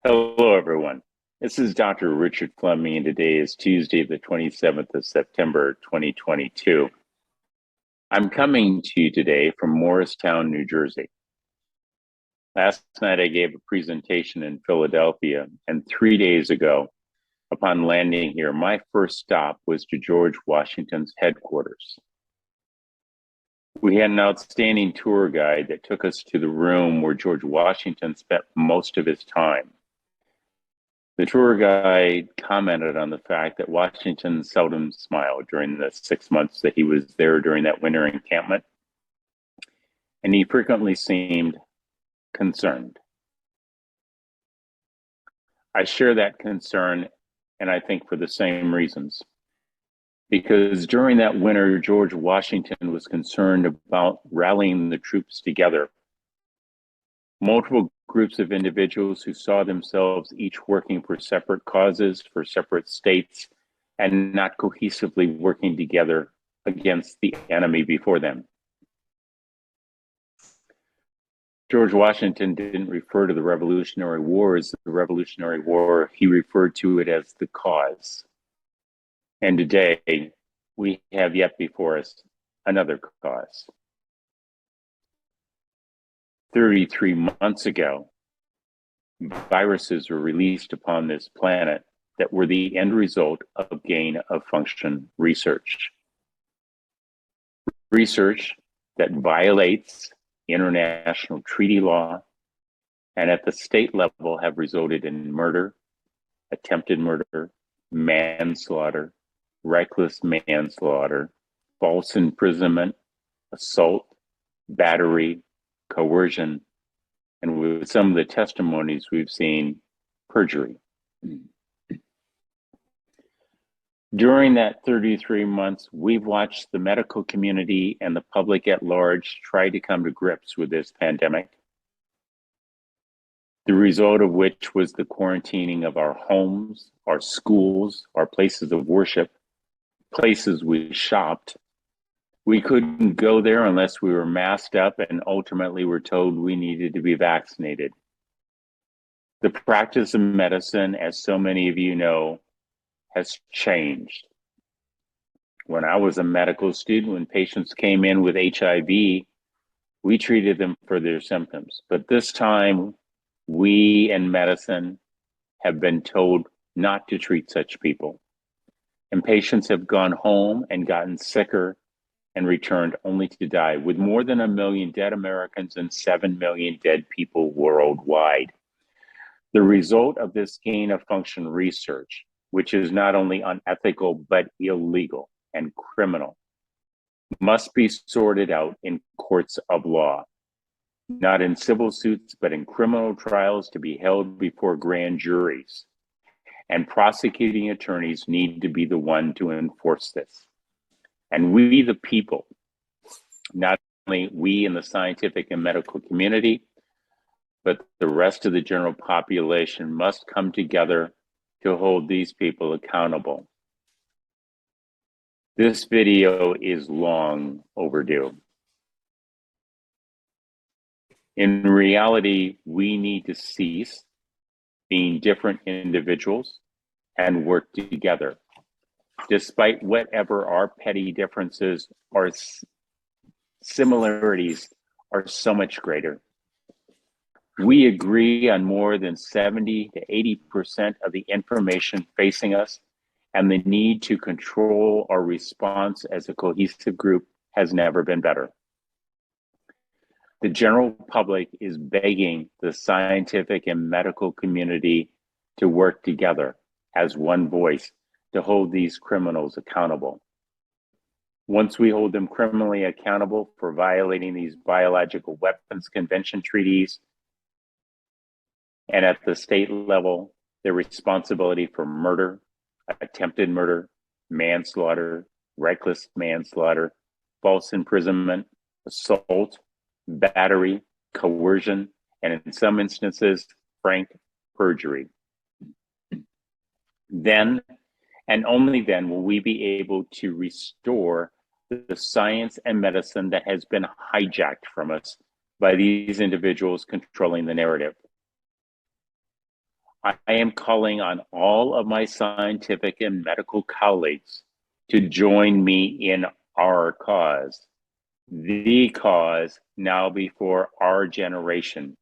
Hello, everyone. This is Dr. Richard Fleming, and today is Tuesday, the 27th of September, 2022. I'm coming to you today from Morristown, New Jersey. Last night, I gave a presentation in Philadelphia, and 3 days ago, upon landing here, my first stop was to George Washington's headquarters. We had an outstanding tour guide that took us to the room where George Washington spent most of his time. The tour guide commented on the fact that Washington seldom smiled during the 6 months that he was there during that winter encampment, and he frequently seemed concerned. I share that concern, and I think for the same reasons. Because during that winter, George Washington was concerned about rallying the troops together. Multiple groups of individuals who saw themselves each working for separate causes, for separate states, and not cohesively working together against the enemy before them. George Washington didn't refer to the Revolutionary War as the Revolutionary War. He referred to it as the cause. And today, we have yet before us another cause. 33 months ago, viruses were released upon this planet that were the end result of gain-of-function research. Research that violates international treaty law and at the state level have resulted in murder, attempted murder, manslaughter, reckless manslaughter, false imprisonment, assault, battery, coercion, and with some of the testimonies we've seen, perjury. During that 33 months, we've watched the medical community and the public at large try to come to grips with this pandemic, the result of which was the quarantining of our homes, our schools, our places of worship, places we shopped. We couldn't go there unless we were masked up, and ultimately were told we needed to be vaccinated. The practice of medicine, as so many of you know, has changed. When I was a medical student, when patients came in with HIV, we treated them for their symptoms. But this time, we in medicine have been told not to treat such people. And patients have gone home and gotten sicker and returned only to die, with more than 1 million dead Americans and 7 million dead people worldwide. The result of this gain-of-function research, which is not only unethical but illegal and criminal, must be sorted out in courts of law, not in civil suits, but in criminal trials to be held before grand juries. And prosecuting attorneys need to be the one to enforce this. And we, the people, not only we in the scientific and medical community, but the rest of the general population must come together to hold these people accountable. This video is long overdue. In reality, we need to cease being different individuals and work together. Despite whatever our petty differences, our similarities are so much greater. We agree on more than 70 to 80% of the information facing us, and the need to control our response as a cohesive group has never been better. The general public is begging the scientific and medical community to work together as one voice to hold these criminals accountable. Once we hold them criminally accountable for violating these biological weapons convention treaties, and at the state level, their responsibility for murder, attempted murder, manslaughter, reckless manslaughter, false imprisonment, assault, battery, coercion, and in some instances, frank perjury. Then, and only then, will we be able to restore the science and medicine that has been hijacked from us by these individuals controlling the narrative. I am calling on all of my scientific and medical colleagues to join me in our cause, the cause now before our generation.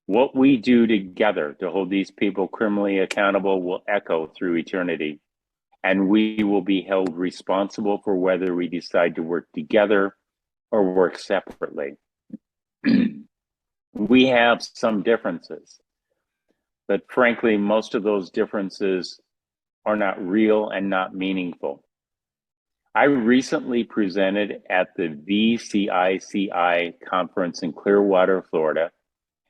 What we do together to hold these people criminally accountable will echo through eternity, and we will be held responsible for whether we decide to work together or work separately. We have some differences, but frankly, most of those differences are not real and not meaningful. I recently presented at the VCICI conference in Clearwater, Florida,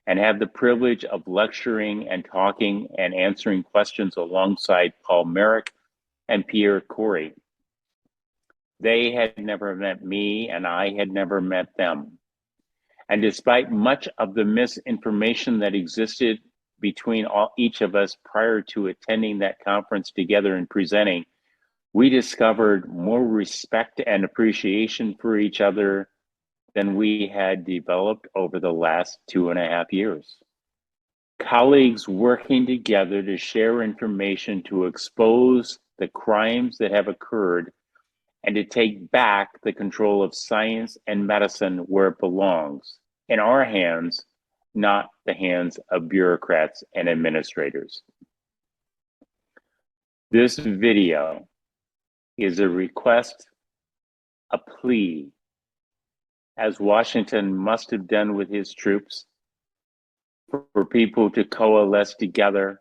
and had the privilege of lecturing and talking and answering questions alongside Paul Merrick and Pierre Corey. They had never met me, and I had never met them. And despite much of the misinformation that existed between each of us prior to attending that conference together and presenting, we discovered more respect and appreciation for each other than we had developed over the last 2.5 years. Colleagues working together to share information to expose the crimes that have occurred and to take back the control of science and medicine where it belongs, in our hands, not the hands of bureaucrats and administrators. This video is a request, a plea, as Washington must have done with his troops, for people to coalesce together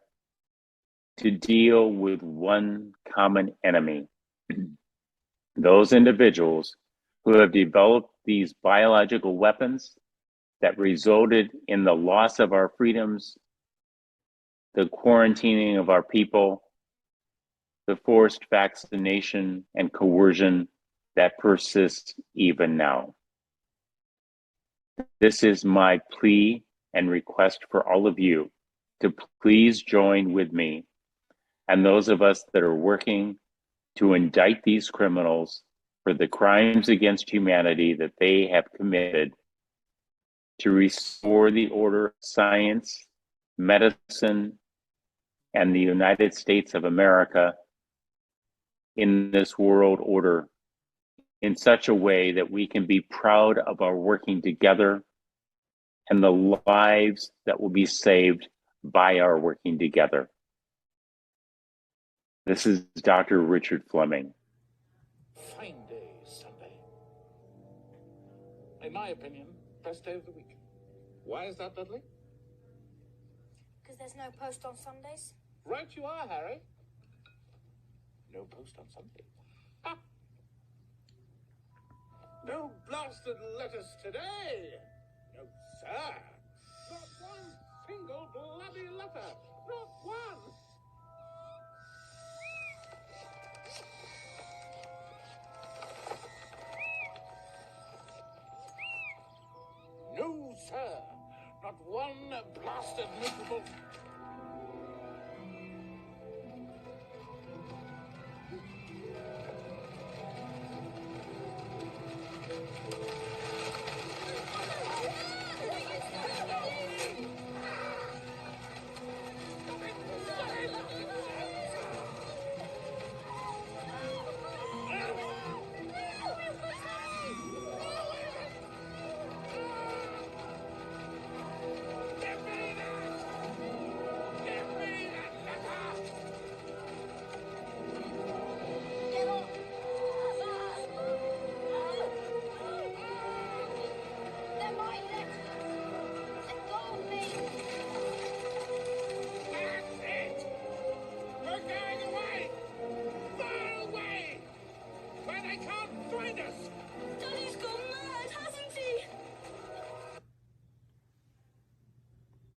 to deal with one common enemy. Those individuals who have developed these biological weapons that resulted in the loss of our freedoms, the quarantining of our people, the forced vaccination and coercion that persists even now. This is my plea and request for all of you to please join with me and those of us that are working to indict these criminals for the crimes against humanity that they have committed, to restore the order of science, medicine, and the United States of America in this world order in such a way that we can be proud of our working together and the lives that will be saved by our working together. This is Dr. Richard Fleming. Fine day, Sunday. In my opinion, best day of the week. Why is that, Dudley? Because there's no post on Sundays. Right you are, Harry. No post on Sunday. Ha! No blasted letters today. No, sir. Not one single bloody letter. Not one. No, sir. Not one blasted miserable...